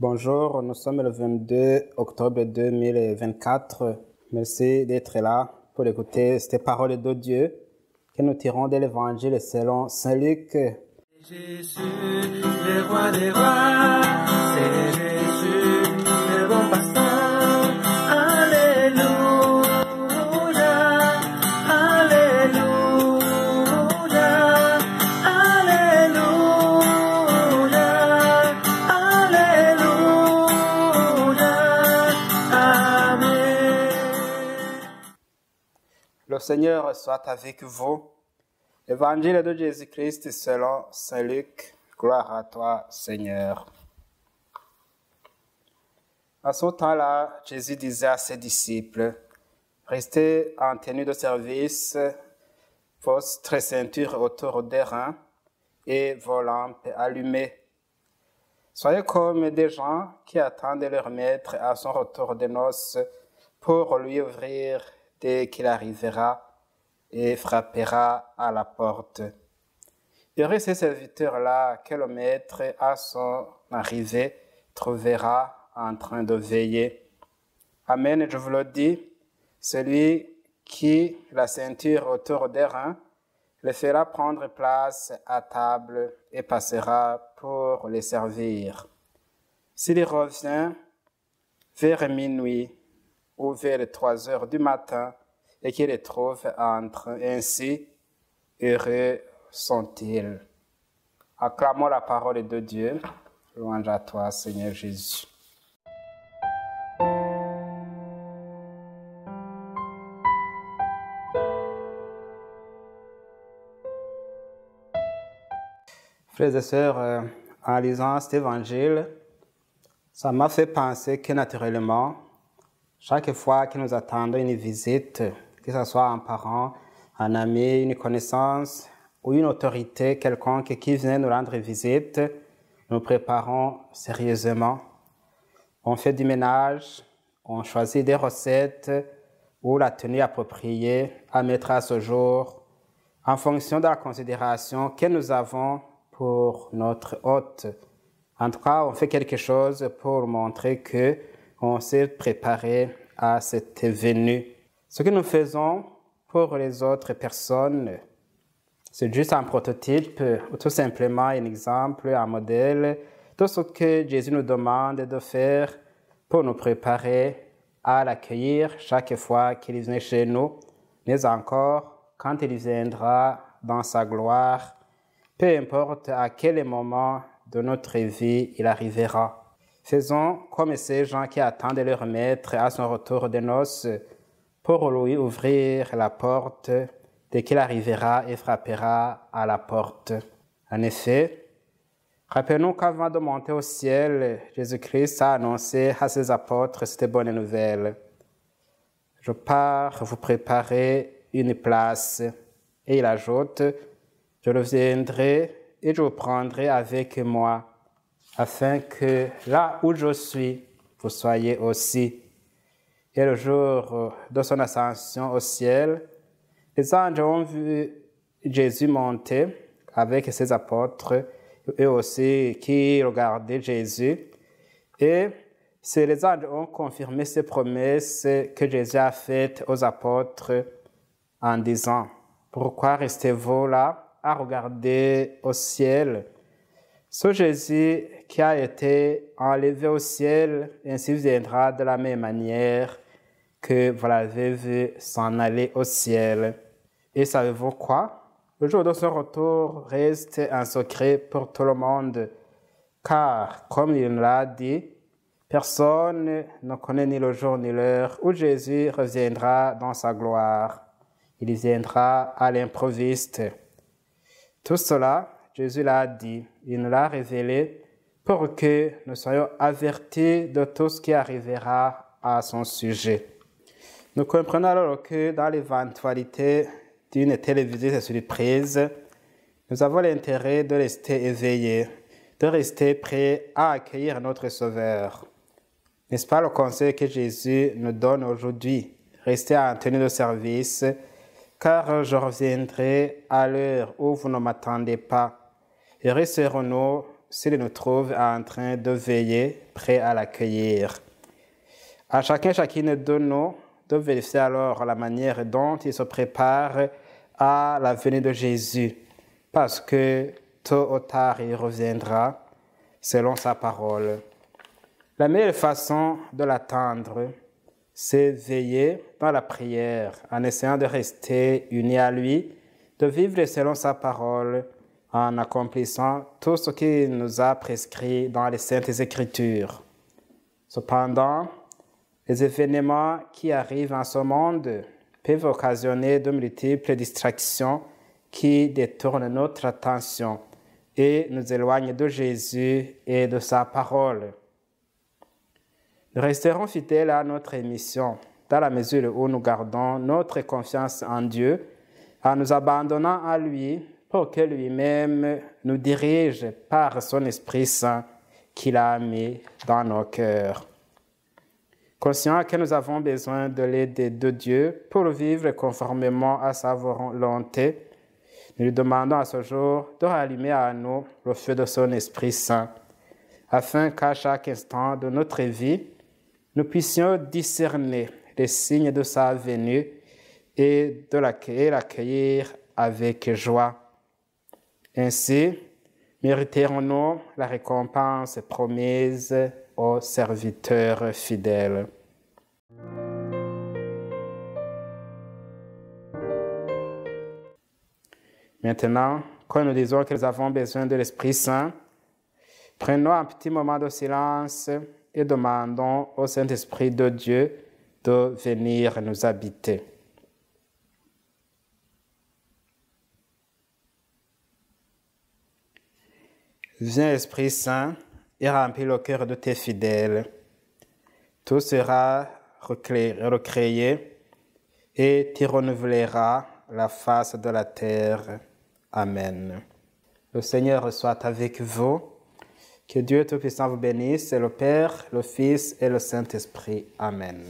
Bonjour, nous sommes le 22 octobre 2024. Merci d'être là pour écouter cette parole de Dieu que nous tirons de l'Évangile selon Saint Luc. Jésus, le roi des rois, c'est Jésus, le bon pasteur. Alléluia, Alléluia, Alléluia, Alléluia, Amen. Le Seigneur soit avec vous. Évangile de Jésus-Christ selon Saint Luc. Gloire à toi, Seigneur. À ce temps-là, Jésus disait à ses disciples, « Restez en tenue de service, votre ceinture autour des reins et vos lampes allumées. Soyez comme des gens qui attendent leur maître à son retour de noces pour lui ouvrir dès qu'il arrivera et frappera à la porte. Heureux ces serviteurs-là que le maître, à son arrivée, trouvera en train de veiller. Amen, je vous le dis, celui qui, la ceinture autour des reins, le fera prendre place à table et passera pour les servir. S'il revient vers minuit ou vers 3 heures du matin, et qui les trouve entre ainsi, heureux sont-ils. Acclamons la parole de Dieu. Louange à toi, Seigneur Jésus. Frères et sœurs, en lisant cet évangile, ça m'a fait penser que naturellement, chaque fois que nous attendons une visite, que ce soit un parent, un ami, une connaissance ou une autorité quelconque qui vient nous rendre visite, nous préparons sérieusement. On fait du ménage, on choisit des recettes ou la tenue appropriée à mettre à ce jour en fonction de la considération que nous avons pour notre hôte. En tout cas, on fait quelque chose pour montrer que on s'est préparé à cette venue. Ce que nous faisons pour les autres personnes, c'est juste un prototype ou tout simplement un exemple, un modèle de ce que Jésus nous demande de faire pour nous préparer à l'accueillir chaque fois qu'il vient chez nous, mais encore quand il viendra dans sa gloire, peu importe à quel moment de notre vie il arrivera. Faisons comme ces gens qui attendent leur maître à son retour de noces pour lui ouvrir la porte dès qu'il arrivera et frappera à la porte. En effet, rappelons qu'avant de monter au ciel, Jésus-Christ a annoncé à ses apôtres cette bonne nouvelle. « Je pars vous préparer une place. » Et il ajoute, « Je reviendrai et je vous prendrai avec moi, afin que là où je suis, vous soyez aussi. » Et le jour de son ascension au ciel, les anges ont vu Jésus monter avec ses apôtres, eux aussi qui regardaient Jésus. Et les anges ont confirmé ces promesses que Jésus a faites aux apôtres en disant, « Pourquoi restez-vous là à regarder au ciel ?» Ce Jésus qui a été enlevé au ciel, ainsi viendra de la même manière que vous l'avez vu s'en aller au ciel. Et savez-vous quoi? Le jour de son retour reste un secret pour tout le monde, car, comme il l'a dit, personne ne connaît ni le jour ni l'heure où Jésus reviendra dans sa gloire. Il viendra à l'improviste. Tout cela, Jésus l'a dit, il nous l'a révélé pour que nous soyons avertis de tout ce qui arrivera à son sujet. Nous comprenons alors que dans l'éventualité d'une telle visite surprise, nous avons l'intérêt de rester éveillés, de rester prêts à accueillir notre Sauveur. N'est-ce pas le conseil que Jésus nous donne aujourd'hui? Restez en tenue de service, car je reviendrai à l'heure où vous ne m'attendez pas. Et serons-nous s'il nous trouve en train de veiller, prêt à l'accueillir. À chacune de nous, de vérifier alors la manière dont il se prépare à la venue de Jésus, parce que tôt ou tard il reviendra selon sa parole. La meilleure façon de l'attendre, c'est veiller dans la prière en essayant de rester unis à lui, de vivre selon sa parole en accomplissant tout ce qu'il nous a prescrit dans les Saintes Écritures. Cependant, les événements qui arrivent en ce monde peuvent occasionner de multiples distractions qui détournent notre attention et nous éloignent de Jésus et de sa parole. Nous resterons fidèles à notre mission dans la mesure où nous gardons notre confiance en Dieu en nous abandonnant à lui pour que lui-même nous dirige par son Esprit Saint qu'il a mis dans nos cœurs. Conscients que nous avons besoin de l'aide de Dieu pour vivre conformément à sa volonté, nous lui demandons à ce jour de rallumer à nous le feu de son Esprit Saint, afin qu'à chaque instant de notre vie, nous puissions discerner les signes de sa venue et l'accueillir avec joie. Ainsi, mériterons-nous la récompense promise aux serviteurs fidèles. Maintenant, quand nous disons que nous avons besoin de l'Esprit Saint, prenons un petit moment de silence et demandons au Saint-Esprit de Dieu de venir nous habiter. Viens, Esprit Saint, et remplis le cœur de tes fidèles. Tout sera recréé et tu renouvelleras la face de la terre. Amen. Le Seigneur soit avec vous. Que Dieu Tout-Puissant vous bénisse, le Père, le Fils et le Saint-Esprit. Amen.